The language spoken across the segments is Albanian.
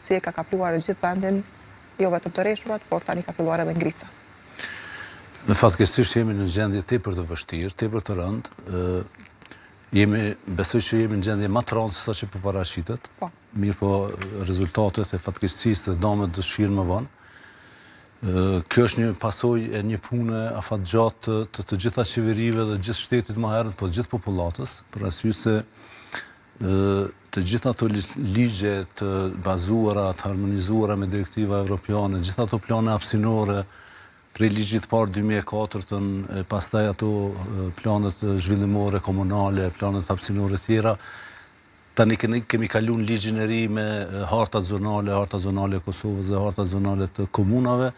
si e ka kapluar e gjithë vendin, jo vetëm të reshurat, por tani ka filluar edhe ngrica. Në fatkeqësisht jemi në gjendje tepër të vështirë, tepër të rëndë. Besoj që jemi në gjendje më të rëndë se sa që po paraqitet. Mirë po rezultatet e fatkeqësisë dhe damet dëshirë më vonë. Kjo është një pasojë e një pune afatgjatë të gjitha qeverive dhe gjithë shtetit më herët, po gjithë popullatës, për arsye se të gjitha ato ligje të bazuara, të harmonizuara me direktiva evropiane, gjitha ato plane hapësinore, prej ligjit parë 2004-ën, pastaj ato planet zhvillimore komunale, planet hapësinore tjera, tani kemi kaluar ligjin e ri me hartat zonale e Kosovës dhe hartat zonale të komunave,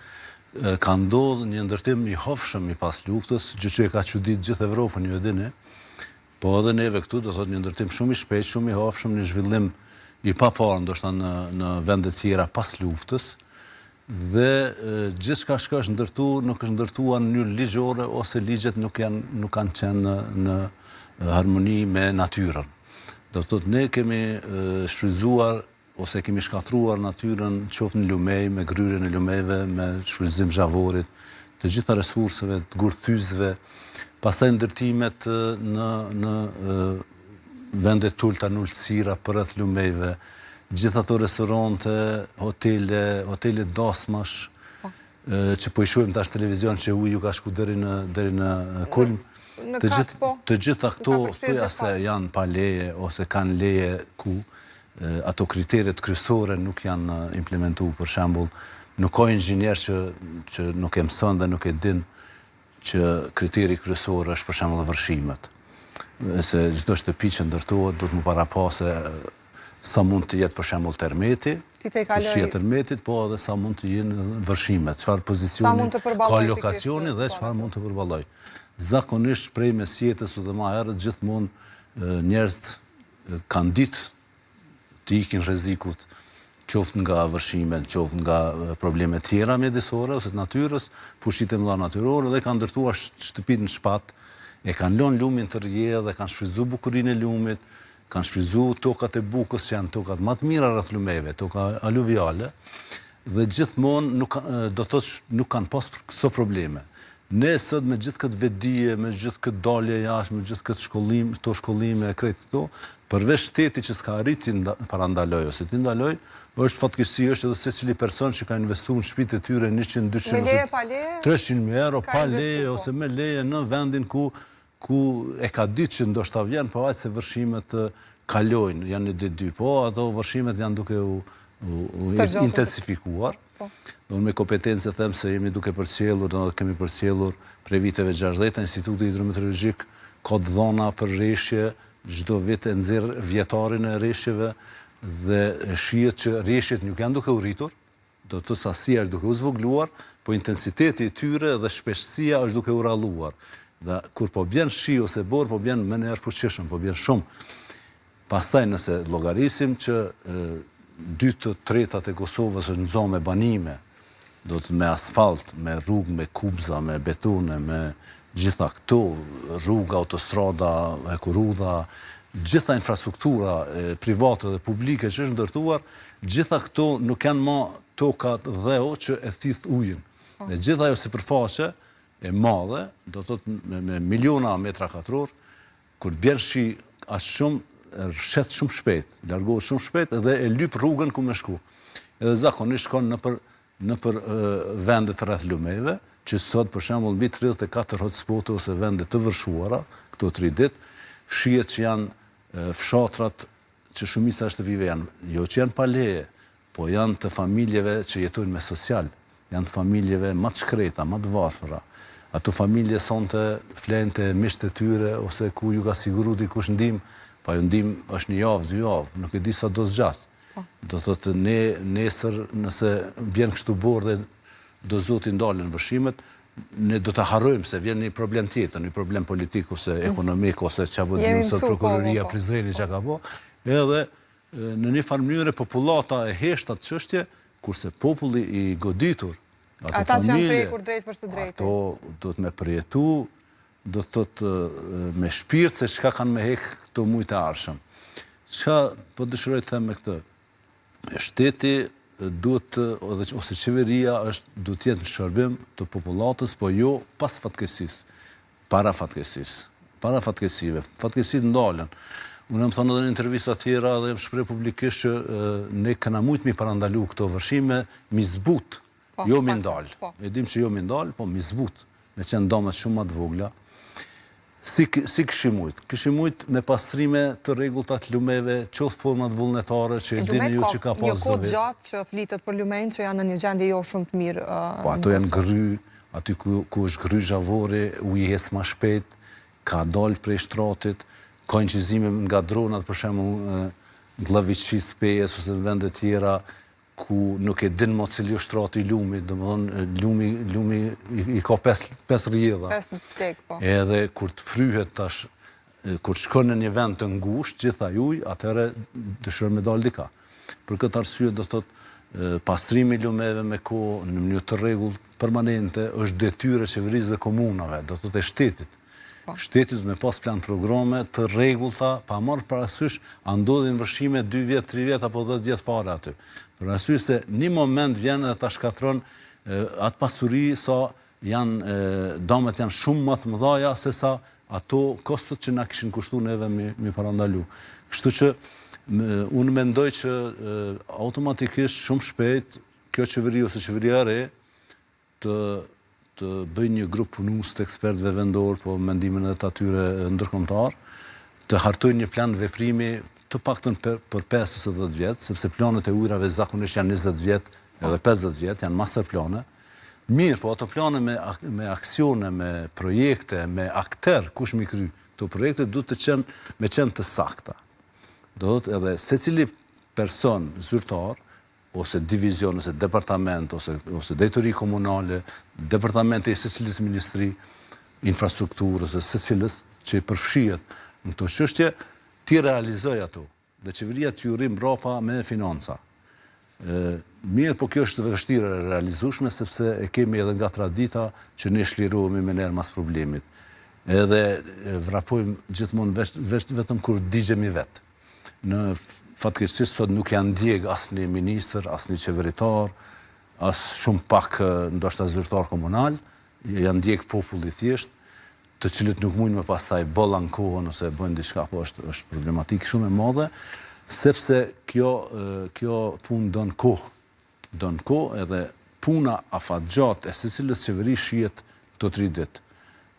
ka ndodhur një ndërtim i hofshëm i pas luftës, gjë që e ka çudit gjithë Evropën, ju e dini. Po edhe neve këtu do thotë një ndërtim shumë i shpejtë, shumë i hofshëm, një zhvillim i paparë ndoshta në vende të tjera pas luftës. Dhe gjithçka që është ndërtuar nuk është ndërtuar në mënyrë ligjore ose ligjet nuk kanë qenë në harmoni me natyrën. Do të thotë ne kemi shfrytzuar ose kemi shkatruar natyrën qoftë në lumej, me gryrjen e lumejve, me shfrytëzim zhavorit, të gjitha resurseve, të gurthysve, pastaj ndërtimet në vende tulta në ulësira përreth lumejve, gjitha ato restorante, hotele dasmash, që po i shohim tash televizion që uji ju ka shku deri në kulm. Të gjitha këto thoya se janë pa leje ose kanë leje ku ato kriteret kryesore nuk janë implementuar. Për shembull, nuk ka inxhinier që nuk e mëson dhe nuk e din që kriteri kryesor është për shembull vërshimet. Se çdo shtëpi që ndërtohet duhet më parapase sa mund të jetë për shembull termeti, fushia e termetit, po edhe sa mund të jenë vërshimet, çfarë pozicioni ka lokacioni dhe çfarë mund të përballoj. Zakonisht prej mesjetës dhe më herët gjithmonë njerëzit kanë ditë të ikin rrezikut qoftë nga vërshimet, qoftë nga probleme tjera mjedisore ose të natyrës, fushit e mëdha natyrore dhe kanë ndërtuar shtëpitë në shpat, e kanë lënë lumin të rrjedhë dhe kanë shfrytzuar bukurinë e lumit, kanë shfrytzuar tokat e bukës që janë tokat më të mira rreth lumeve, toka aluviale, dhe gjithmonë do thotë nuk kanë pas këto probleme. Ne sot me gjithë këtë vetdije, me gjithë këtë dalje jashtë, me gjithë këtë shkollim, këto shkollime e krejt këto, përveç shteti që s'ka arriti parandaloj ose ti ndaloj, është fatkeqësi është edhe secili person që ka investuar në shtëpitë e tyre 100, 200, 300.000 euro pa leje ose me leje në vendin ku e ka ditë që ndoshta vjen, po aq se vërshimet kalojnë, janë në D2, po ato vërshimet janë duke u intensifikuar. Unë me kompetencë them se jemi duke përcjellur, do kemi përcjellur prej viteve 60, Instituti Hidrometeorologjik ka dhona për rreshje, çdo vit e nxjerr vjetarin e rreshjeve dhe shihet që rreshjet nuk janë duke u rritur, do të sasia është duke u zvogluar, po intensiteti i tyre dhe shpeshtësia është duke u rralluar. Dhe kur po bjen shi ose borë, po bjen më në fuqishëm, po bjen shumë. Pastaj nëse llogarisim që 2/3 e Kosovës është në zonë me banime, do të me asfalt, me rrugë, me kubza, me betone, me gjitha këto, rruga, autostrada, ekurudha, gjitha infrastruktura private dhe publike që është ndërtuar, gjitha këto nuk janë më tokat dheu që e thith ujin. Dhe gjitha ajo sipërfaqe e madhe, do të thotë me miliona metra katror, kur bjen shi aq shumë, rrshet shumë shpejt, largohet shumë shpejt dhe e lyp rrugën ku më shku. Edhe zakonisht shkon nëpër vendet rreth lumeve, që sot për shembull mbi 34 hotspot ose vende të vërshuara këto 3 ditë, shihet që janë fshatrat që shumica e shtëpive janë, jo që janë pa leje, po janë të familjeve që jetojnë me social, janë të familjeve më të shkreta, më të varfëra. Ato familje sonte flente miqtë e tyre ose ku ju ka siguru dikush ndihmë, pa ju ndihmë është 1 javë, 2 javë, nuk e di sa do zgjas. Do thotë nesër nëse vjen kështu borë dhe do zoti ndalen vërshimet, ne do të harrojmë se vjen një problem tjetër, një problem politik ose ekonomik ose çfarë do të prokuroria Prizreni çka ka bë, edhe në një farë mënyrë popullata e hesht atë çështje, kurse populli i goditur, ata që janë prekur drejt për së drejtë. Ato do të me përjetu, do të thotë me shpirt se çka kanë me hek këto mujt e ardhshëm. Çka po dëshiroj të them me këtë? Shteti ose qeveria duhet jetë në shërbim të popullatës, po jo pas fatkeqësisë, para fatkeqësisë. Para fatkesive. Fatkesit ndalen. Unë më thonë edhe në intervista tjera dhe më shpreh publikisht që ne kena mujt mi parandalu këto vërshime mi zbut, jo mi ndal. E dim që jo mi ndal, po mi zbut, me qenë damet shumë më të vogla. Si këshim mujt? Këshim mujt me pastrime të rregulta të lumeve, qoftë format vullnetare që e dini ju që ka pas një kohë gjatë që flitet për lumen që janë në një gjendje jo shumë të mirë. Po ato janë gry, aty ku është gry zhavore, uji hes ma shpejt, ka dalë prej shtratit, ka inqizime nga dronat, për shembull Glaviçis Pejes ose në vende tjera ku nuk e din mo cili është shtrati i lumit, domethënë lumi i ka 5 rrjedha. 5 tek, po. Edhe kur të fryhet tash, kur shkon në një vend të ngushtë, gjitha juj, atëherë dëshiron me dalë dika. Për këtë arsye do thotë pastrimi i lumeve me kohë në mënyrë të rregullt permanente është detyrë e qeverisë dhe komunave, do thotë e shtetit. Shtetit me pas plan programe të rregullta, pa marrë parasysh a ndodhin vërshime 2 vjet, 3 vjet apo 10 vjet fare aty. Për arsye se një moment vjen dhe ta shkatron atë pasuri sa damet janë shumë më të mëdha se sa ato kostot që na kishin kushtuar neve mi parandalu. Kështu që unë mendoj që automatikisht shumë shpejt kjo qeveri ose qeveria e re të bëj një grup punues të ekspertëve vendor, po mendimin edhe të atyre ndërkombëtar, të hartojnë një plan veprimi të paktën për 5 ose 10 vjet, sepse planet e ujrave zakonisht janë 20 vjet, edhe 50 vjet, janë master plane. Mirë, po ato plane me aksione, me projekte, me akter, kush mi kry këto projekte, duhet të qenë të sakta. Do të edhe secili person zyrtar ose divizion, ose departament, ose drejtori komunale, departamente i secilis ministri, infrastrukturës, ose secilës që i përfshihet në këto çështje, ti realizoj ato. Dhe qeveria t'ju rrim mbrapa me financa. Mirë, po kjo është vështirë e realizueshme, sepse e kemi edhe nga tradita që ne shlirohemi me nerë mas problemit. Edhe vrapojmë gjithmonë vetëm kur digjemi vetë. Në fatkeqësisht sot nuk janë ndjek asnjë ministër, asnjë qeveritar, as shumë pak ndoshta zyrtar komunal, janë ndjek populli thjesht, të cilët nuk mundin më pastaj bolla në kohën ose bëjnë diçka, po është problematikë shumë e madhe, sepse kjo punë don kohë edhe puna afatgjatë e secilës qeveri shihet të 3 ditë.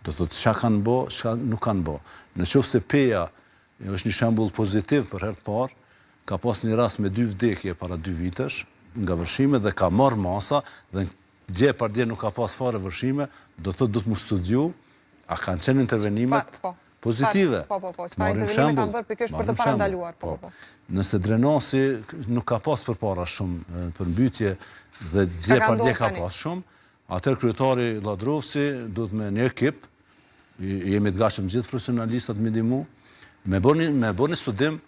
Do të thotë çka kanë bë, çka nuk kanë bë. Nëse PEA është një shembull pozitiv për herë të parë, ka pas një rast me 2 vdekje para 2 vitesh nga vërshime dhe ka marrë masa dhe dje par dje nuk ka pas fare vërshime, do të mu studiu, a kanë qenë intervenimet pozitive. Po, çfarë intervenime kanë bërë pikërisht për të parandaluar. Nëse Drenasi nuk ka pas përpara shumë përmbytje dhe dje par dje ka pas shumë, atëherë kryetari Lladrovsi duhet me një ekip, jemi të gatshëm gjithë profesionalistat me ndihmu, me bëni studim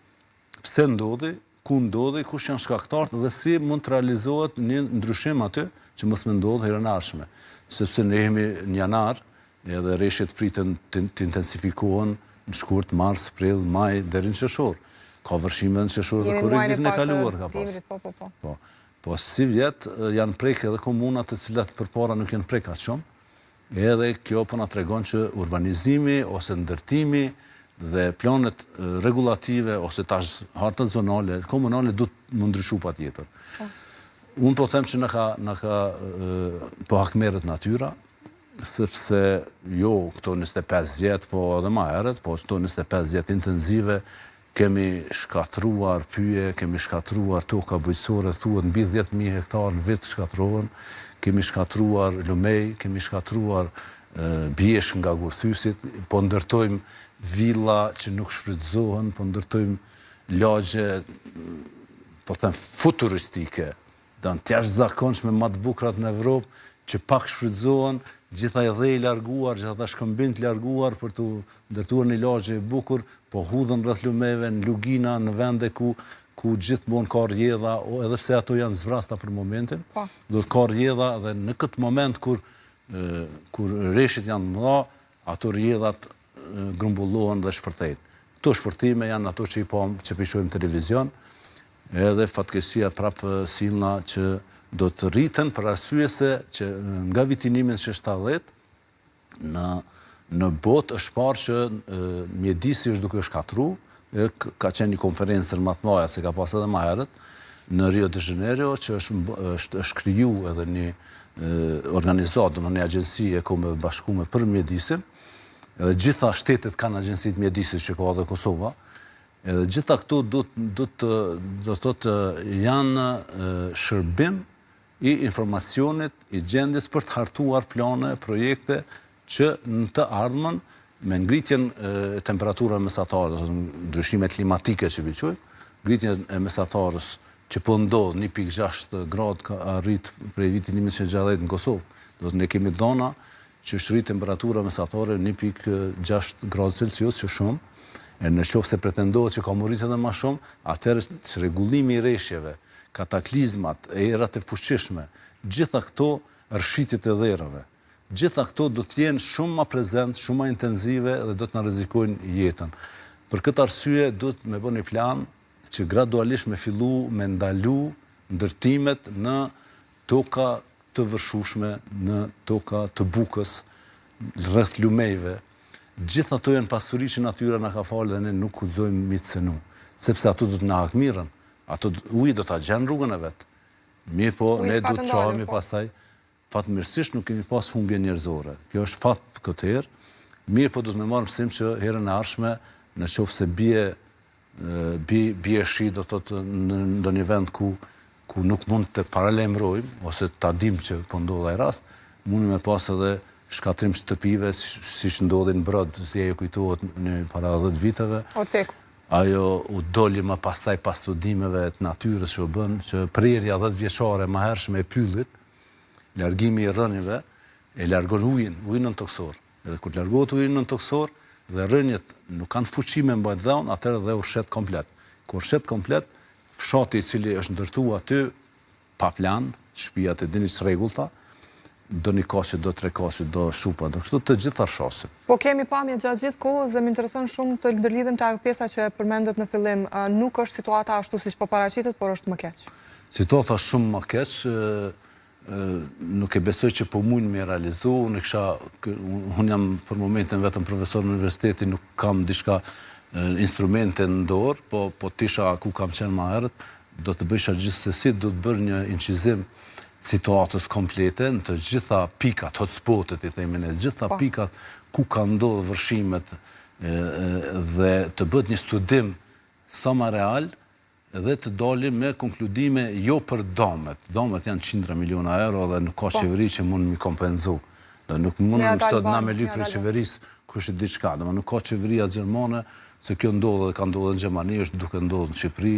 pse ndodhi, ku ndodhi, kush janë shkaktarët dhe si mund të realizohet një ndryshim aty që mos më ndodhë herën e ardhshme. Sepse ne jemi në janar, edhe rreshtet pritën të intensifikohen në shkurt, mars, prill, maj, deri në qershor. Ka vërshime në qershor dhe korrigjen e kaluar ka pas. Po si vjet janë prek edhe komunat të cilat përpara nuk janë prek aq shumë. Edhe kjo po na tregon që urbanizimi ose ndërtimi dhe planet regulative ose tash hartat zonale, komunale duhet më ndryshu patjetër. Unë po them që na ka po hakmerret natyra, sepse jo këto 25 vjet, po edhe më herët, po këto 25 vjet intenzive kemi shkatruar pyje, kemi shkatruar toka bujqësore, thuhet mbi 10.000 hektar në vit shkatrohen, kemi shkatruar lumej, kemi shkatruar bjesh nga gurthysit, po ndërtojmë villa që nuk shfrytëzohen, po ndërtojmë lagje, po them futuristike, janë të jashtëzakonshme më të bukura në Evropë, që pak shfrytëzohen, gjithaj dhe i larguar, gjitha shkëmbin të larguar për të ndërtuar një lagje e bukur, po hudhën rreth lumeve, në lugina, në vende ku gjithmonë ka rrjedha, edhe pse ato janë zvrasta për momentin, do të ka rrjedha dhe në këtë moment kur rreshtit janë mëdha, ato rrjedhat grumbullohen dhe shpërthejnë. Këto shpërthime janë ato që i shohim televizion, edhe fatkeqësia prapë sillna që do të rriten për arsye se që nga vitinimin 70 në botë është parë që mjedisi është duke shkatruar. Ka qenë një konferencë më të madhe se ka pas edhe më herët në Rio de Janeiro, që është kriju edhe një organizatë, një agjensi e Kombeve Bashkuara për mjedisin. Edhe gjitha shtetet kanë agjensitë mjedisit që ka edhe Kosova. Edhe gjitha këto do të thotë janë shërbim i informacionit, i gjendjes për të hartuar plane, projekte që në të ardhmen me ngritjen e temperaturave mesatare, ndryshime klimatike që quajmë, ngritjen e mesatarës që po ndodh 1.6 gradë ka arrit prej vitit 1960 në Kosovë. Do të ne kemi dhona që shri temperatura mesatare 1.6 gradë Celsius, që shumë, e në qoftë se pretendohet që ka mu rritë edhe më shumë, atëherë që rregullimi i rreshjeve, kataklizmat, erat e fuqishme, gjitha këto rrshitjet e dherave, gjitha këto do të jenë shumë më prezent, shumë më intenzive dhe do të na rrezikojnë jetën. Për këtë arsye do të me bëni plan që gradualisht me fillu me ndalu ndërtimet në toka të vërshushme, në toka të bukës, rreth lumejve. Gjitha ato janë pasuri që natyra na ka falë dhe ne nuk guxojmë mi të cenu, sepse ato do të na hakmirën, uji do ta gjenë rrugën e vet. Mirë po, ne do të çohemi pastaj. Fatmirësisht nuk kemi pas humbje njerëzore. Kjo është fat këtë herë. Mirë po do të më marrë mësim që herën e ardhshme, në qoftë se bie shi, do thotë në ndonjë vend ku nuk mund të paralajmërojmë ose ta dimë që po ndodh ai rast, mundi me pas edhe shkatrim shtëpive, siç ndodhi në Brod, si ajo kujtohet në para 10 viteve. Ajo u doli më pastaj pas studimeve të natyrës që u bën, që prerja 10 vjeçare më hershme e pyllit, largimi i rrënjeve e largon ujin nën toksor. Edhe kur largohet uji nën toksor dhe rrënjet nuk kanë fuqi me mbajt dhon, atëherë dhe urshet komplet. Kur urshet komplet, fshati i cili është ndërtuar aty pa plan, shtëpiat e dini ç'rregullta, do një kaqe, do 3 kaqe, do shupa, do kështu të gjitha rrshasin. Po kemi pamje gjatë gjithë kohës dhe më intereson shumë të ndërlidhem te ajo pjesa që e përmendët në fillim. Nuk është situata ashtu siç po paraqitet, por është më keq. Situata është shumë më keq. Nuk e besoj që po mund me realizu, unë jam për momentin vetëm profesor në universiteti, nuk kam diçka instrumente në dorë, po tisha ku kam qenë më herët, do të bëjsha gjithsesi, do të bërë një incizim situatës komplete në të gjitha pikat, hotspotet i themin, e gjitha pikat ku ka ndodhur vërshimet dhe të bëhet një studim sa më real dhe të dalim me konkludime jo për domet. Domet janë 100 miliona euro dhe nuk ka qeveri që mund mi kompenzu. Nuk mund sot na me lyp për qeverisë kush di çka. Nuk ka qeveria gjermane, se kjo ndodh dhe ka ndodhur në Gjermani, është duke ndodhur në Shqipëri.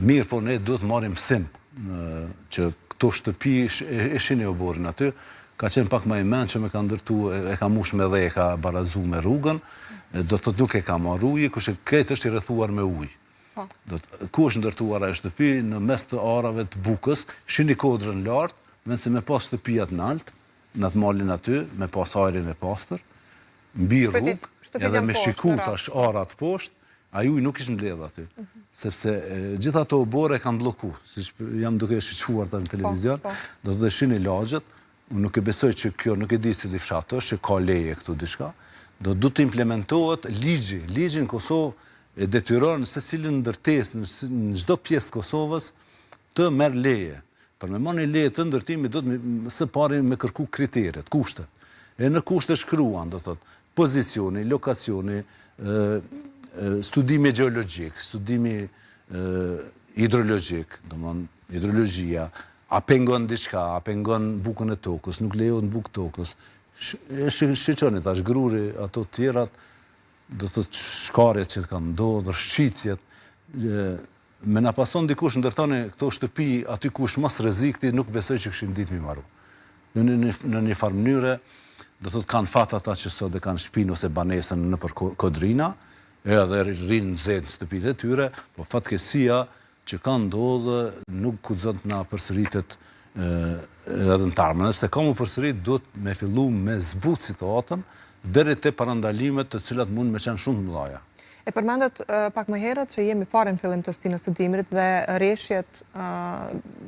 Mirë, po ne duhet marrim mësim që këto shtëpi e shini oborin aty, ka qenë pak më i mend që me ka ndërtu, e ka mush me dhe, e ka barazu me rrugën, do të nuk e ka marrë ujë, kush e këtë është i rrethuar me ujë. Ku është ndërtuar ajo shtëpi në mes të arave të bukës, shini kodrën lart, vendse me pas shtëpijat në alt, në atë malin aty, me pas ajrin e pastër, mbi rrugë, edhe me shiku tash arat poshtë, ai uji nuk ishte mbledh aty, sepse gjithë ato obore kanë blloku, siç jam duke shiquar tash në televizion, do të shihni lagjet, unë nuk e besoj që kjo, nuk e di cili fshat është, që ka leje këtu diçka, do të implementohet ligji në Kosovë e detyron secilin ndërtesë në çdo pjesë të Kosovës të merr leje. Për me marrë leje të ndërtimit do të së pari me kërku kriteret, kushtet. E në kushtet shkruan, do thotë, pozicioni, lokacioni, studimi gjeologjik, studimi hidrologjik, domthon hidrologjia, a pengon diçka, a pengon bukën e tokës, nuk lejohet në bukë tokës. Shiqoni tash gruri, ato të tjerat, do të shkarjet që kanë ndodhur, shqitjet, me na pason dikush ndërtoni këto shtëpi aty kush mas rrezikti, nuk besoj që kishim ditë mi marru. Në një farë mënyre, do thotë kanë fat ata që sot e kanë shtëpinë ose banesën nëpër kodrina, edhe rrinë nxehtë shtëpitë e tyre, po fatkeqësia që ka ndodhur nuk guxon të na përsëritet edhe në të ardhmen, sepse ka më përsërit duhet me fillu me zbut situatën deri te parandalimet të cilat mund me qenë shumë të mëdha. E përmendet pak më herët që jemi fare në fillim të stinës së dimrit dhe rreshjet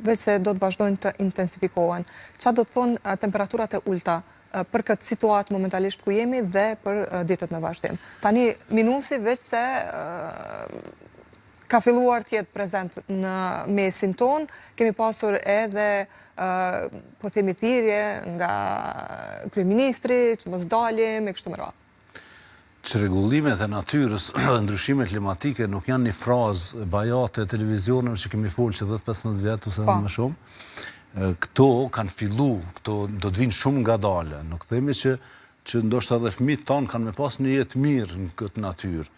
veç se do të vazhdojnë të intensifikohen. Çfarë do të thonë temperaturat e ulta për këtë situatë momentalisht ku jemi dhe për ditët në vazhdim? Tani minusi veç se ka filluar të jetë prezent në mesin ton, kemi pasur edhe po themi thirrje nga kryeministri që mos dalim e kështu me radhë. Çrregullimet e natyrës dhe ndryshimet klimatike nuk janë një frazë bajate e televizioneve që kemi folë që 10-15 vjet ose më shumë. Këto kanë fillu, këto do të vinë shumë ngadalë. Nuk themi që ndoshta edhe fëmijët tanë kanë me pas një jetë mirë në këtë natyrë.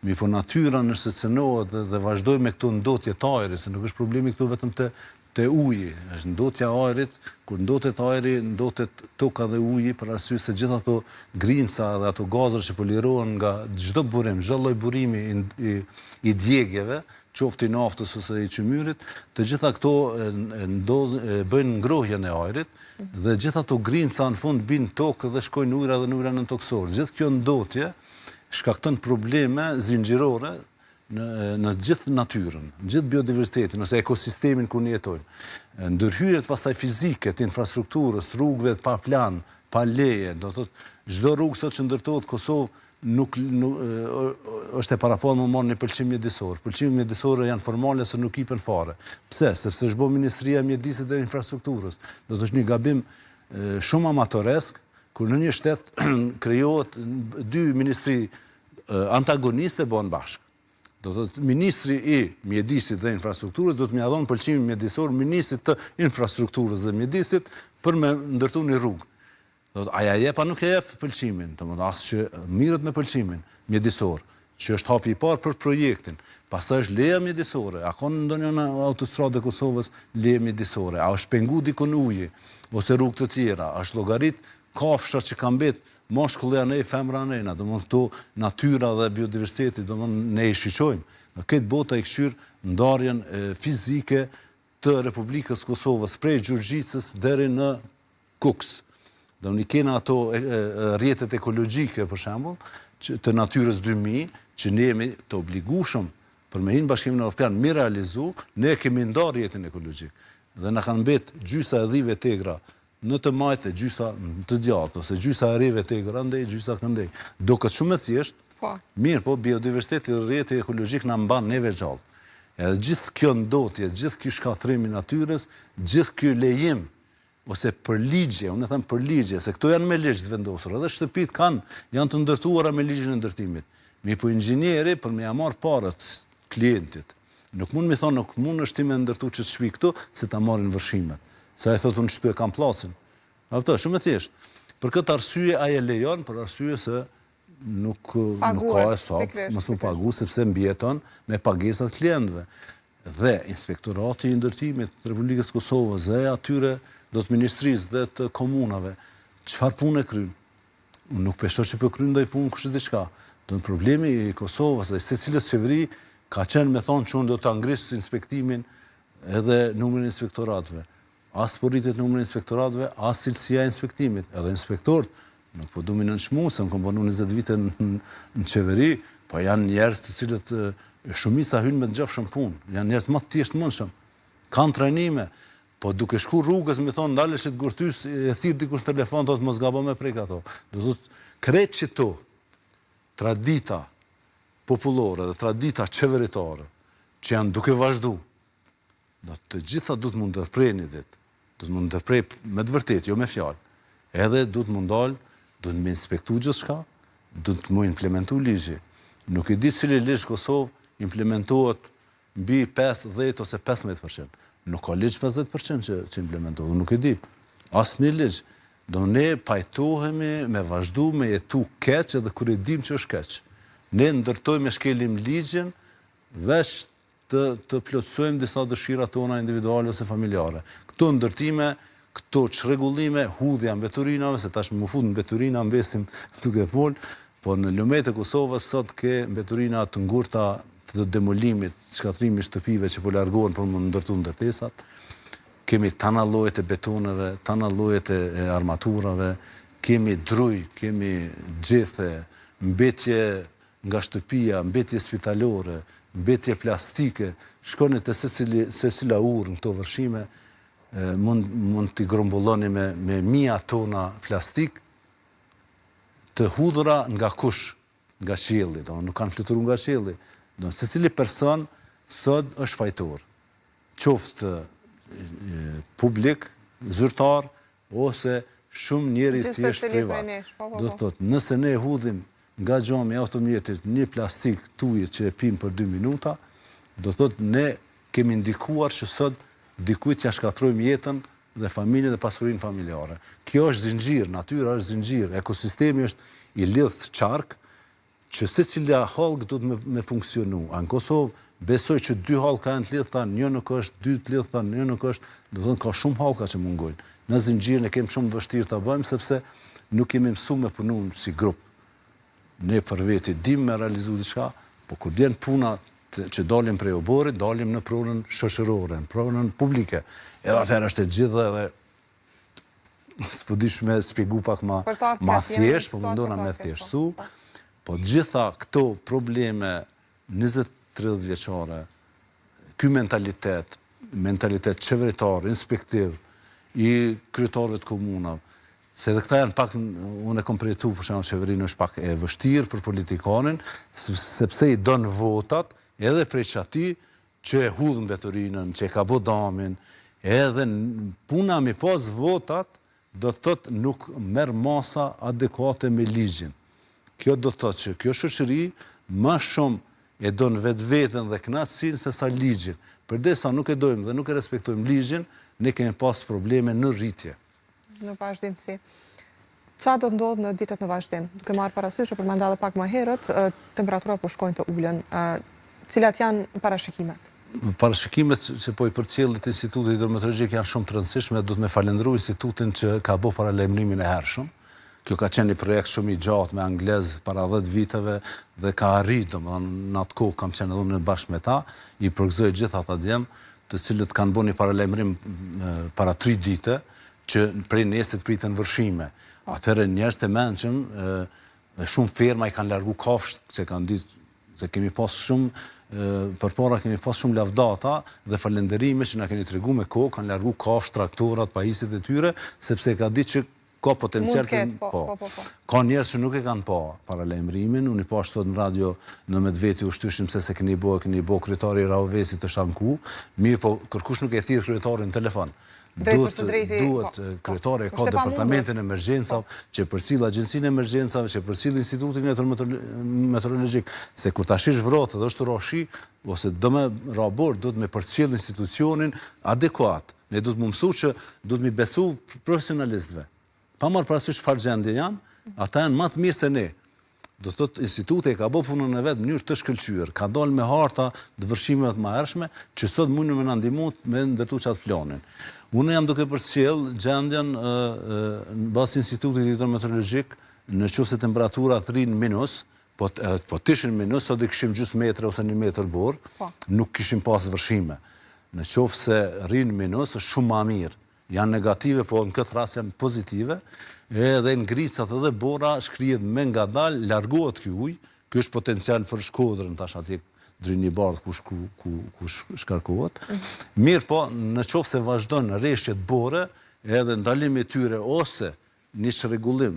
Mi po natyra nëse cënohet dhe vazhdoj me këto ndotje të ajrit, se nuk është problemi këtu vetëm te uji, është ndotja e ajrit, kur ndotet ajri, ndotet toka dhe uji, për arsye se gjithë ato grinca dhe ato gazra që polirohen nga çdo burim, çdo lloj burimi i djegjeve, qoftë i naftës ose i qymyrit, të gjitha këto bëjnë ngrohjen e ajrit dhe gjithë ato grinca në fund binë tokë dhe shkojnë në ujëra dhe në ujëra nëntoksor. Gjithë kjo ndotje shkakton probleme zinxhirore në gjithë natyrën, në gjithë biodiversitetin ose ekosistemin ku ne jetojmë. Ndërhyrjet pastaj fizike të infrastrukturës, të rrugëve pa plan, pa leje, do të thotë çdo rrugë sot që ndërtohet Kosovë nuk është e parapatur më marrë një pëlqim mjedisor. Pëlqimet mjedisore janë formale se nuk kipen fare. Pse? Sepse është bërë Ministria e Mjedisit dhe Infrastrukturës. Do të është një gabim shumë amatoresk, kur në një shtet krijohet dy ministri antagoniste bën bashkë. Do të thotë ministri i Mjedisit dhe Infrastrukturës do të më ia dhon pëlqimin mjedisor ministrit të Infrastrukturës dhe Mjedisit për me ndërtu një rrugë. Do të aja jep, nuk e jep pëlqimin, domethënë as që mirët me pëlqimin mjedisor, që është hapi i parë për projektin. Pastaj është leja mjedisore, a ka ndonjë në autostradë e Kosovës leje mjedisore, a është pengu dikon uji ose rrugë të tjera, a është llogarit kafshat që kanë mbet mashkulli anej, femra anej, domethënë këto natyra dhe biodiversiteti, domethënë ne i shiqojmë. Në këtë botë ai këshyr ndarjen fizike të Republikës Kosovës prej Gjurgjicës deri në Kuks. Do një kena ato rrjetet ekologjike, për shembull, të natyrës 2000, që ne jemi të obligueshëm për me hinë Bashkimin Evropian me realizu, ne kemi ndarë rrjetin ekologjik. Dhe na kanë mbet gjysa e dhive tegra në të majtë, gjysa të djathtë, ose gjysa e rive tegra ndej, gjysa këndej. Do këtë shumë e thjeshtë, mirë po biodiversiteti dhe rrjeti ekologjik na mban neve gjallë. Edhe gjithë kjo ndotje, gjithë kjo shkatërrim i natyrës, gjithë kjo lejim ose përligje, unë e them përligje, se këto janë me ligj të vendosur, edhe shtëpit janë të ndërtuara me ligjin e ndërtimit. Mi po inxhinieri për me ja marr parat klientit. Nuk mund mi thonë, nuk mund është ti me ndërtu që të shpi këtu, se ta marrin vërshimet. Se ai thotë unë shtu e kam pllacin. Apo shumë e thjeshtë. Për këtë arsye ai e lejon, për arsye se nuk ka e saktë, mos u pagu sepse mbijeton me pagesat klientëve. Dhe Inspektorati i Ndërtimit të Republikës Kosovës dhe atyre do të ministrisë dhe të komunave, çfarë punë kryn? Unë nuk pesho që për kryn ndaj punë kushtet diçka. Do në problemi i Kosovës dhe secilës qeveri ka qenë me thonë që unë do të angrisë inspektimin edhe numrin e inspektoratëve. As po rritet numri i inspektoratëve, as cilësia e inspektimit. Edhe inspektorët nuk po du mi nënçmu, se më kom punu 20 vite në qeveri, po janë njerëz të cilët shumica hynë me të gjafshëm punë. Janë njerëz më të thjeshtë mundshëm. Kanë trajnime. Po duke shku rrugës me thonë ndalesh të gurtys e thirr dikush telefon të mos gabo me prek ato. Do thotë krejt që to tradita popullore dhe tradita qeveritare që janë duke vazhdu. Do të gjitha du të mund të ndërprejnë ditë. Do të mund të ndërprej me të vërtet, jo me fjalë. Edhe du të mund dalë, du të më inspektu gjithçka, du të më implementu ligji. Nuk i di cili ligj Kosovë implementohet mbi 5, 10 ose 15%. Nuk ka ligj 50% që implementohet, nuk e di. Asnjë ligj. Do ne pajtohemi me vazhdu me jetu keq edhe kur e dim që është keq. Ne ndërtojmë e shkelim ligjin veç të plotësojmë disa dëshira tona individuale ose familjare. Këto ndërtime, këto çrregullime, hudhja mbeturinave, se tash më fut në mbeturina mbesim duke fol, po në lumet e Kosovës sot ke mbeturina të ngurta të demolimit, shkatrimit shtëpive që po largohen për më ndërtu ndërtesat. Kemi tana llojet e betoneve, tana llojet e armaturave, kemi druj, kemi gjethe, mbetje nga shtëpia, mbetje spitalore, mbetje plastike, shkoni të secila urë në këto vërshime, mund t'i grumbulloni me mia tona plastik, të hudhura nga kush, nga qielli, nuk kanë fluturuar nga qielli. Secili person sot është fajtor, qoftë publik, zyrtar, ose shumë njeri thjesht privat. Do të thotë, nëse ne hudhim nga xhami i automjetit një plastik tujë që e pim për 2 minuta, do të thotë ne kemi ndikuar që sot dikujt ja shkatrojmë jetën dhe familjen dhe pasurinë familjare. Kjo është zinxhir, natyra është zinxhir, ekosistemi është i lidhur qark që secila hallk do të me funksionu. Në Kosovë besoj që 2 hallka janë të lidhta, një nuk është, 2 të lidhta, një nuk është, do të thonë ka shumë hallka që mungojnë. Në zinxhirin e kemi shumë vështirë ta bëjmë sepse nuk kemi mësuar me punu si grup. Ne për veti dim me realizu diçka, po kur vjen puna që dalim prej oborit, dalim në pronën shoqërore, në pronën publike. Edhe atëherë është e gjithë edhe s'po dish me shpjegu pak ma thjesht, po mundona me thjeshtësu, po gjitha këto probleme 20-30 vjeçare, ky mentalitet qeveritar, inspektiv, i kryetarëve të komunave, se dhe këta janë pak, unë e kom përjetu për shembull qeverinë është pak e vështirë për politikanin, sepse i donë votat, edhe prej qati që e hudhën veturinën, që e ka bo damin, edhe puna mi pas votat, do të thotë nuk merr masa adekuate me ligjin. Kjo do të thotë që kjo shoqëri më shumë e don vetveten dhe kënaqësinë se sa ligjin. Përdesa nuk e dojmë dhe nuk e respektojmë ligjin, ne kemi pas probleme në rritje. Në vazhdimsi. Çfarë do të ndodhë në ditët në vazhdim? Duke marrë parasysh për manda edhe pak më herët, temperaturat po shkojnë të ulën. Cilat janë parashikimet? Parashikimet që po i përcjellit Institutit Hidrometeorologjik janë shumë të rëndësishme, do të me falendëruar institutin që ka bërë paralajmërimin e hershëm. Kjo ka qenë një projekt shumë i gjatë me anglez para 10 viteve dhe ka arritur, domethënë në atë kohë kam qenë edhe unë bashkë me ta, i përgëzoj gjithë ata djem, të cilët kanë bërë një paralajmërim para 3 dite që prej nesër pritën vërshime. Atëherë njerëz të mençëm, shumë firma i kanë largu kafshët, që kanë ditë se kemi pas shumë përpara kemi pas shumë lavdata dhe falënderime që na keni treguar me kohë, kanë largu kafshë, traktorat, pajisjet e tyre, sepse ka ditë që ka potencial Ka njerëz që nuk e kanë pa paralajmërimin, unë i pash sot në radio në Medveti u shtyshim se keni bë kryetari i Raovesit të Shanku, mirë po kërkush nuk e thirr kryetarin në telefon. Duhet kryetari ka departamentin e emergjencave, që përcjell agjencinë e emergjencave, që përcjell Institutin Meteorologjik, se kur tash është vrotë dhe është roshi, ose do me rabor, do të me përcjell institucionin adekuat. Ne do të më mësu që do të mi besu profesionalistëve. Pa marrë parasysh çfarë gjendje janë, ata janë më të mirë se ne. Do të thotë instituti ka bërë punën e vet në mënyrë të shkëlqyer, ka dalë me harta të vërshimeve të mëhershme, që sot mundën me na ndihmu me ndërtu çat planin. Unë jam duke përcjell gjendjen në bazë Institutit Hidrometeorologjik, nëse temperaturat rrin minus, po tishin minus, sot do kishim gjysmë metre ose 1 metër borë, nuk kishim pas vërshime. Në qoftë se rrin minus, është shumë më mirë. Janë negative, po në këtë rast janë pozitive, edhe ngricat edhe bora shkrihet me ngadalë, largohet ky ujë, ky është potencial për Shkodrën tash atje drejt një bardh ku shkarkohet. Mirë po, në qoftë se vazhdon rreshjet bore, edhe ndalimi i tyre ose një çrregullim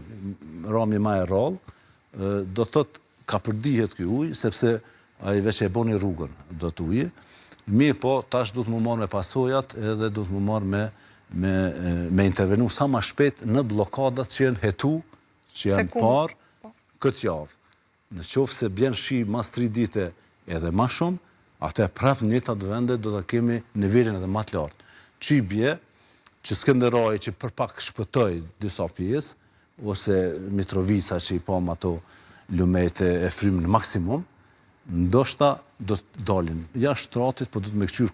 rami më e rrallë, do të thotë ka përdihet ky ujë, sepse ai veç e boni rrugën do të ujë. Mirë po, tash duhet më marr me pasojat edhe duhet më marr me intervenu sa më shpejt në blokadat që janë hetu, që janë parë këtë javë. Në qoftë se bjen shi mas 3 dite edhe më shumë, atë prapë në të vende do të kemi nivelin edhe më të lartë. Që i bje, që Skënderaj që për pak shpëtoj disa pjesë, ose Mitrovica që i pam ato lumete e frymë në maksimum, ndoshta do të dalin jashtë shtratit, po do të me këqyr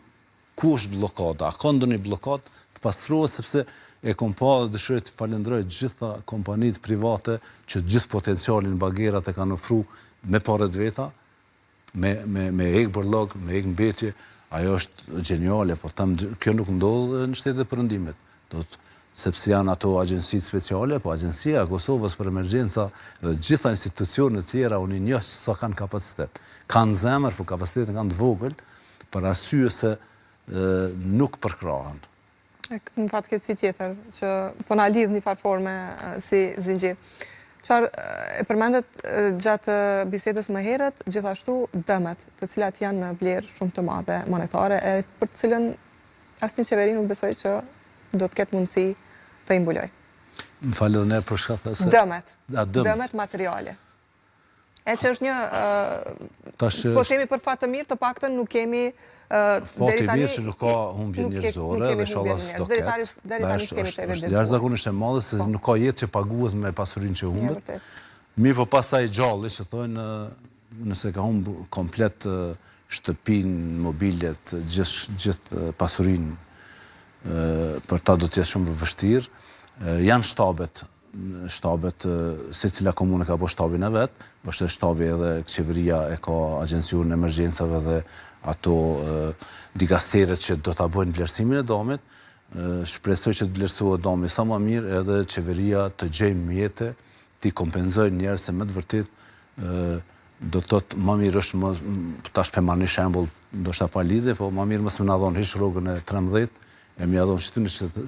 ku është blokada, a ka ndonjë blokadë të pastrohet, sepse e kom pa dhe dëshiroj të falenderoj gjitha kompanitë private që gjithë potencialin bagerat e kanë ofru me paret veta, me ek bërlog, me ek mbetje, ajo është geniale, po kjo nuk ndodhë në shtetet e Perëndimit. sepse janë ato agjensitë speciale, po Agjencia e Kosovës për Emergjenca dhe gjitha institucionet tjera unë njeh sa kanë kapacitet. Kanë zemër, por kapacitetin kanë të vogël, për arsye se nuk përkrahen. Në fatkeqësi tjetër, që po na lidh një farë forme si zinxhir. Çfarë e përmendet gjatë bisedës më herët, gjithashtu dëmet, të cilat janë në vlerë shumë të madhe monetare, për të cilën asnjë qeveri nuk besoj që do të ketë mundësi të imbuloj. Më falë edhe ne për shkak të dëmet materiale. E që është një, po themi për fat të mirë, të paktën nuk kemi deri tani që nuk ka humbje njerëzore dhe inshallah s'do ketë. Deri tani s'kemi të evidentuar. Është jashtëzakonisht e madhe se nuk ka jetë që paguhet me pasurinë që humbet. Mirë, po pastaj gjalli që thonë nëse ka humb komplet shtëpinë, mobilet, gjithë pasurinë, për ta do të jetë shumë vështirë. Janë shtabet, se cila komune ka bo shtabin e vetë, është shtabi edhe qeveria e ka agjensiun e emergjencave dhe ato digasteret që do të bojnë vlerësimin e domit, shpresoj që të vlerësohet domi sa më mirë edhe qeveria të gjejmë mjete, t'i kompenzojnë njerë se me të vërtit do të thotë më mirë është, tash për marrë një shembull, do shta pa lidhje, po më mirë mësë me na dhonë hish rrogën e 13, e mi adhonë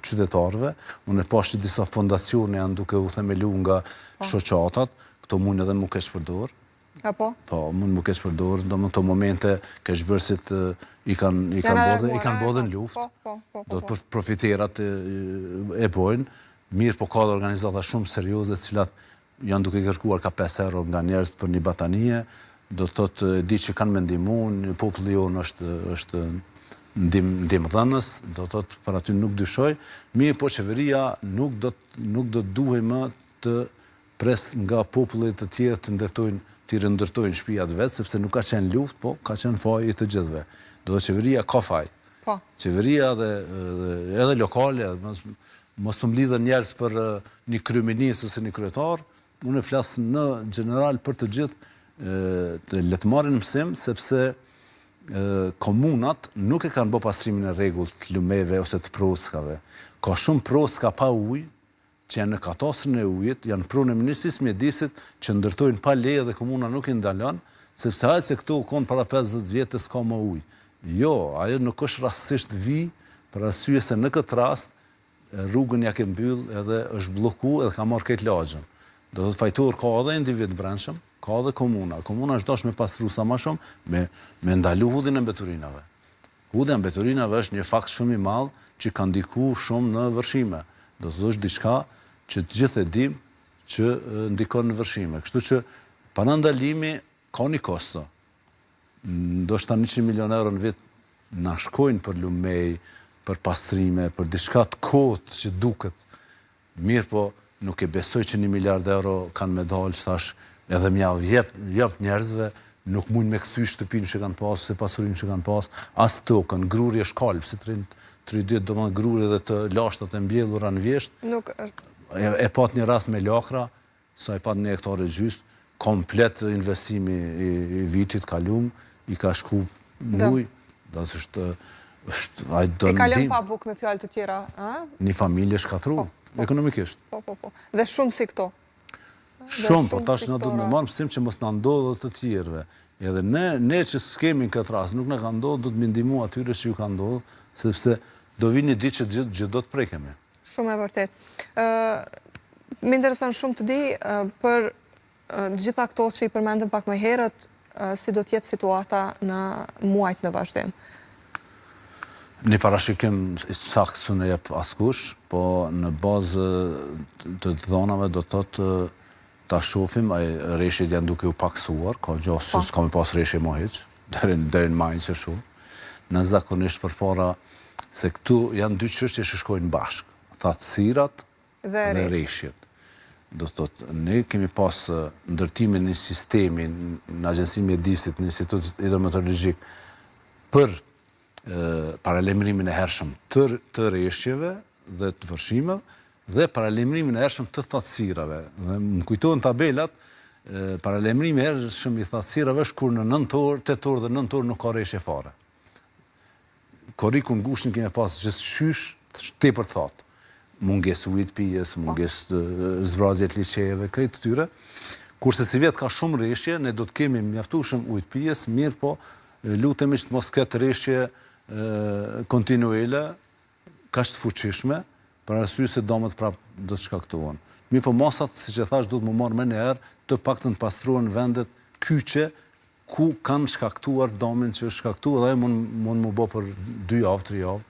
qytetarëve, unë e pashtë disa fondacione janë duke u themelu nga shoqatat, këto mund edhe mu kesh përdor. Apo? Po, mund mu kesh përdor, do më të momente kesh bërësit i kanë bodhen luft, do të profiterat e bojnë, mirë po ka dhe organizata shumë serioze, cilat janë duke kërkuar ka 5 euro nga njerëz për një batanie, do të thotë di që kanë me ndihmu, populli jonë është ndihmëdhënës, do të thotë për aty nuk dyshoj, mirë po qeveria nuk do duhej më të pres nga popullit të tjerë të rindërtojnë shtëpiat vetë, sepse nuk ka qenë luftë, po ka qenë faji të gjithëve. Do të qeveria ka faj. Qeveria dhe edhe lokale, mos të mblidhen njerëz për një kryeminist ose një kryetar, unë e flas në general për të gjithë, le të marrin mësim, sepse komunat nuk e kanë bë pastrimin e rregullt të lumeve ose të prockave. Ka shumë procka pa ujë, që janë në katastrën e ujit, janë pronë e Ministrisë Mjedisit që ndërtojnë pa leje dhe komuna nuk i ndalon, sepse hajtë se këtu konë para 50 vjetë s'ka më ujë. Jo, ajo nuk është rastësisht për arsye se në këtë rast rrugën ja ke mbyll edhe është blloku edhe ka marrë këtë lagjën. Do të fajtor ka edhe individ brendshëm, ka edhe komuna. Komuna është dashur me pastru sa më shumë me ndalu hudhin e mbeturinave. Hudhja e mbeturinave është një fakt shumë i madh që ka ndikuar shumë në vërshime. Do të thosh diçka që të gjithë e dim që ndikon në vërshime. Kështu që panandalimi ka një kosto. Ndoshta 100 milion euro në vit na shkojnë për lumej, për pastrime, për diçka të kot që duket. Mirë po, nuk e besoj që 1 miliard euro kanë me dalë, tash edhe mja jep njerëzve, nuk mund me kthy shtëpinë që kanë pas, ose pasurinë që kanë pas, as tokën, grurje shkalp, si të rinë 3 ditë do më grurje dhe të lashtat e mbjellura në vjesht. E pat një rast me lakra, sa e pat 1 hektare gjysmë, komplet investimi i vitit kalum, i ka shku muj, dhe është e kalëm pa buk me fjalë të tjera, një familje shkatru, ekonomikisht. Po. Dhe shumë si këto. Shumë, por tash na do të marrim mësim që mos na ndodhë të tjerëve. Edhe ne që s'kemi në këtë rast, nuk na ka ndodhur, do të më ndihmu atyre që ju ka ndodhur, sepse do vini ditë që gjithë do të prekemi. Shumë e vërtet. Më intereson shumë të di për gjitha këto që i përmendëm pak më herët, si do të jetë situata në muajt në vazhdim. Një parashikim saktë që në jep askush, po në bazë të dhënave do të thotë ta shohim, rreshtet janë duke u paksuar, ka gjosë që s'ka me pas rreshje më hiç, deri në maj që shumë. Në zakonisht përpara se këtu janë dy çështje që shkojnë bashkë, thatësirat dhe rreshjet. Do të thotë, ne kemi pas ndërtimin një sistemi në Agjencinë e Mjedisit, në Institut Hidrometeorologjik për paralajmërimin e hershëm të rreshjeve dhe të vërshimeve dhe paralajmërimin e hershëm të thatësirave. Dhe më kujtohen tabelat, paralajmërimi i hershëm i thatësirave është kur në nëntor, tetor dhe nëntor nuk ka rreshje fare. Korrikun ngushtin kemi pas gjithçysh tepër thatë. munges ujit pijes, munges zbrazjet liqejeve, krejt të tyre. Kurse si vetë ka shumë reshje, ne do të kemi mjaftueshëm ujit pijes, mirë po lutemi që mos ketë reshje kontinuele, kaq të fuqishme, për arsye se domët prap do të shkaktohen. Mirë po masat, siç e thash, duhet më marrë më në herë, të paktën të pastruhen vendet kyçe ku kanë shkaktuar domin që është shkaktuar, dhe mund më bë për 2 javë, 3 javë.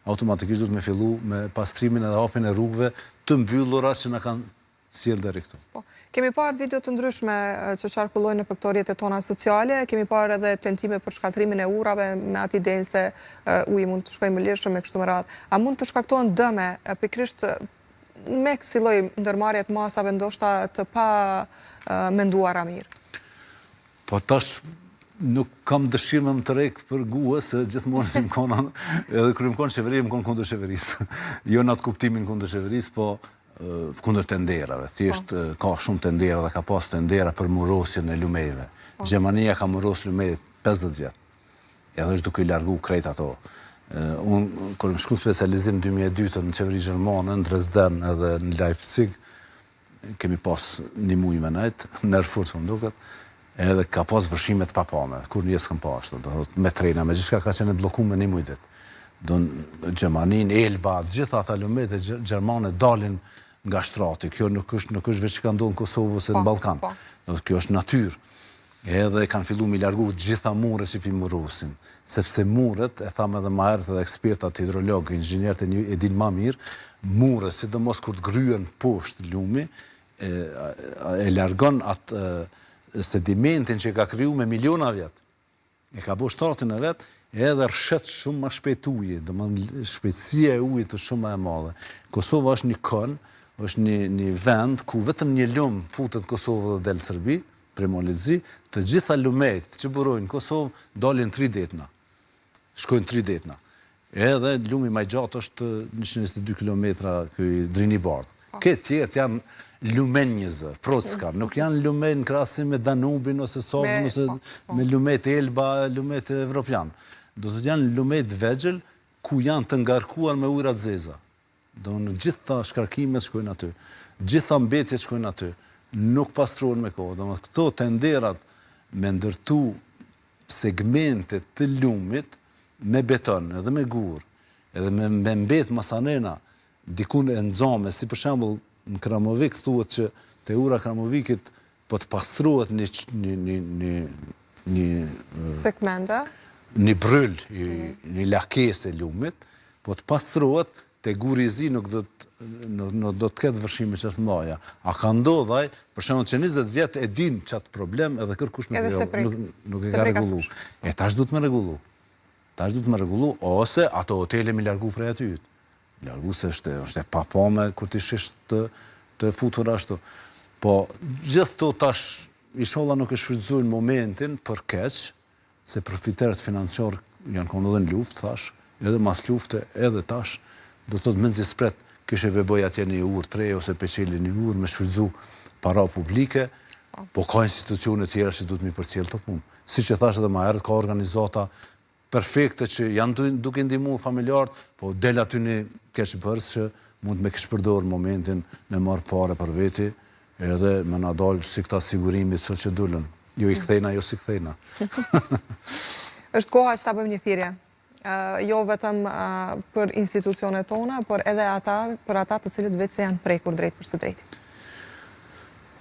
Automatikisht duhet me fillu me pastrimin edhe hapjen e rrugëve të mbyllura që na kanë sjell deri këtu. Po, kemi parë video të ndryshme që qarkullojnë në faktorjet e tona sociale, kemi parë edhe tentime për shkatrimin e urave me atë idenë se uji mund të shkojë më lirshëm me kështu me radhë. A mund të shkaktohen dëme pikërisht me kësi lloj ndërmarrje të masave ndoshta të pa menduara mirë? Po tash nuk kam dëshirë më të rek për guë, se gjithmonë më kona, edhe kërë më konë qeveri, më konë kundër qeverisë. Jo në atë kuptimin kundër qeverisë, po kundër tenderave. Thjesht ka shumë tendera dhe ka pas tendera për murosjen e lumejve. Gjermania ka muros lumejve 50 vjetë. Edhe është duke i largu krejt ato. Unë, kërë më shku specializim 2002 në qeveri Gjermane, në Dresden edhe në Leipzig, kemi pas një muj me najtë, në Erfurt më duket, edhe ka pas vërshimet papame, kur njësë këm pa ashtu, me trena, me gjithka ka qenë bloku me një mujdit. Gjermanin, Elba, gjitha ata lumet e Gjermane dalin nga shtrati. Kjo nuk është veç që ka ndonë në Kosovë ose në Balkan. Kjo është natyrë. Edhe kanë fillu mi largu gjitha muret që pi murosin. Sepse muret, e thamë edhe ma herët edhe ekspertat, hidrologë, inxinjerët e din ma mirë, muret, sidomos kur të gryen poshtë lumi, e largon atë sedimentin që ka kriju me miliona vjetë. E ka bo shtatin e vetë, edhe rrshet shumë ma shpejt ujë, dhe më shpejtësia e ujit është shumë ma e madhe. Kosova është një kënë, është një vend ku vetëm një lumë futet Kosovë dhe delë Sërbi, Premolitzi, të gjitha lumejt që burojnë Kosovë dalin 3 detna. Shkojnë 3 detna. Edhe lumi ma i gjatë është 122 km këj Drini Bardh. Këtë tjetë janë lumenjëzë, Procka, nuk janë lumen në krasim me Danubin ose Sovën, ose me lumet Elba, lumet Evropian. Do të janë lumet vegjel ku janë të ngarkuar me ujrat zeza. Do në gjitha shkarkimet shkojnë aty, gjitha mbetjet shkojnë aty, nuk pastruhen me kohë. Do në këto tenderat me ndërtu segmentet të lumit me beton edhe me gur, edhe me mbet masanena dikun e nxame, si për shembull në Kramovik thuhet që te ura Kramovikit po të pastrohet një segmenta, një bryll, një lakesë e lumit, po të pastrohet te guri i zi nuk do të ketë vërshime që është mbaja. A ka ndodhaj, për shembull që 20 vjet e din çat problem edhe kërkush nuk e ka rregullu. E tash duhet me rregullu. Tash duhet me rregullu ose ato hotele mi largu prej aty. Largu se është e papame kur ti shish të futur ashtu. Po gjithë to tash inshallah nuk e shfrytëzojnë momentin për keq, se profiterët financiar janë konë edhe në luftë, thash, edhe mas lufte, edhe tash, do të të mëndzi spret, kështë e veboj atje një urë 3 ose peqeli një urë me shfrytëzu para publike, po ka institucione tjera që du të mi përcjell të punë. Si që thash edhe ma herët, ka organizata perfekte që janë duke ndihmu familjarët, po del aty një keqëbërës që mund me këshpërdor momentin me marë pare për veti, edhe me na dalë si këta sigurimit që dullën. Jo i kthejna, jo si kthejna. Është koha që ta bëjmë një thirrje. Jo vetëm për institucionet tona, por edhe për ata të cilët vetë se janë prekur drejt për së drejti.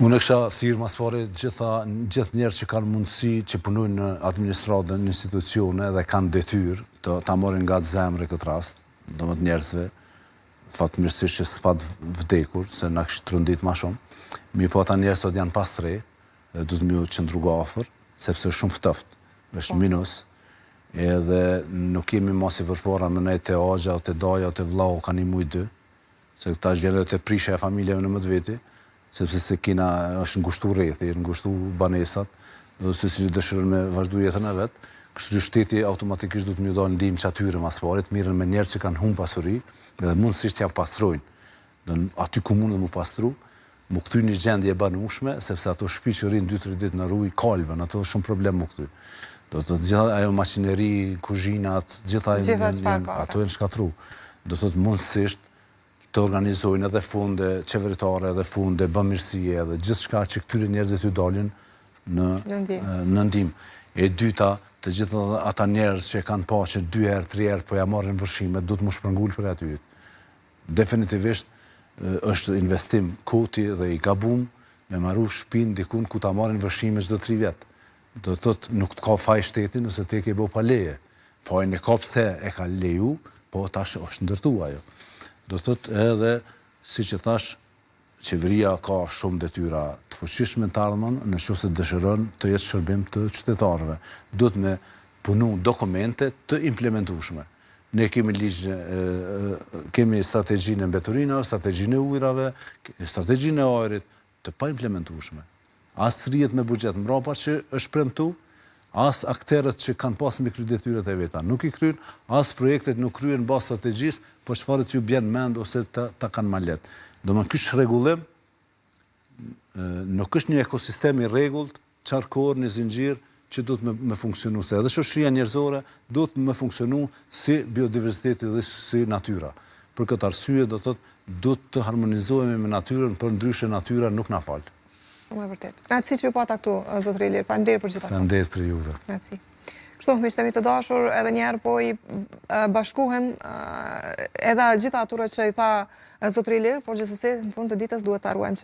Unë e kësha thirrë mas pari gjithë njerë që kanë mundësi që punojnë në administratë në institucione dhe kanë detyrë ta morin nga zemre këtë rast, do më të njerëzve, fatmirësisht që s'pat vdekur, se na kështë trëndit ma shumë. Mi po ata njerëz sot janë pas tre, dhe du të mjë qëndru gafër, sepse është shumë ftoft, është minus, edhe nuk kemi mos i përpora me nej të agja, të daja, të vlau, ka një muj 2, se këta është vjenë dhe të prishe e familjeve në më të veti, sepse se kina është ngushtu rethi, ngushtu banesat, dhe se si dëshirën me vazhdu jetën e vetë, kështu që shteti automatikisht du të mjë dalë ndihmë që atyre mas parit, mirën me njerë që kanë humë pasuri, dhe mundësisht ja pastrojnë, dhe aty ku mundë mu pastru, mu këty një gjendje e banushme, sepse ato shtëpi që rinë 2-3 ditë në rrugë kalben, ato shumë problem mu këty. Do të gjitha ajo makineri, kuzhinat, gjitha ato e në shkatru. Do të mundësisht të organizojnë edhe fonde qeveritare, edhe fonde bamirësie, edhe gjithë shka që këtyre njerëzve t'ju dalin në ndim. E dyta, të gjithë ata njerëz që kanë pa që 2 herë, 3 herë po ja marrin vëshime, du të mu shpërngull për aty. Definitivisht është investim koti dhe i gabum me marru shtëpinë dikun ku ta marrin vëshime çdo 3 vjet. Do të thotë nuk të ka faj shteti nëse ti ke bo pa leje. Fajin e ka pse e ka leju, po tash është ndërtu ajo. Do të thotë edhe, siç e thash, qeveria ka shumë detyra të fuqishme të ardhmen nëse dëshiron të jetë shërbim të qytetarëve. Duhet me punu dokumente të implementueshme. Ne kemi ligj, kemi strategjinë e mbeturinave, strategjinë e ujrave, strategjinë e ajrit, të pa implementueshme. As rrihet me buxhet mbrapa që është premtu, as akterët që kanë pas me kry detyrat e veta nuk i kryen, as projektet nuk kryen bazë strategjisë, por çfarë t'ju bjen mend ose ta kanë malet. Domethënë ky rregullim nuk është një ekosistem i rregullt, qarkor në zinxhir që duhet me funksionu, se edhe shoqëria njerëzore duhet me funksionu si biodiversiteti dhe si natyra. Për këtë arsye do thotë duhet të harmonizohemi me natyrën, për ndryshe natyra nuk na fal. Shumë e vërtet. Graci që ju pata këtu, zotëri Ilir. Faleminderit për gjithë ato. Faleminderit për juve. Graci. Kështu, miqtemi të dashur, edhe njerë po i bashkuhem edhe gjitha atyre që i tha zotëri Ilir, por gjithsesi në fund të ditës duhet ta ruajmë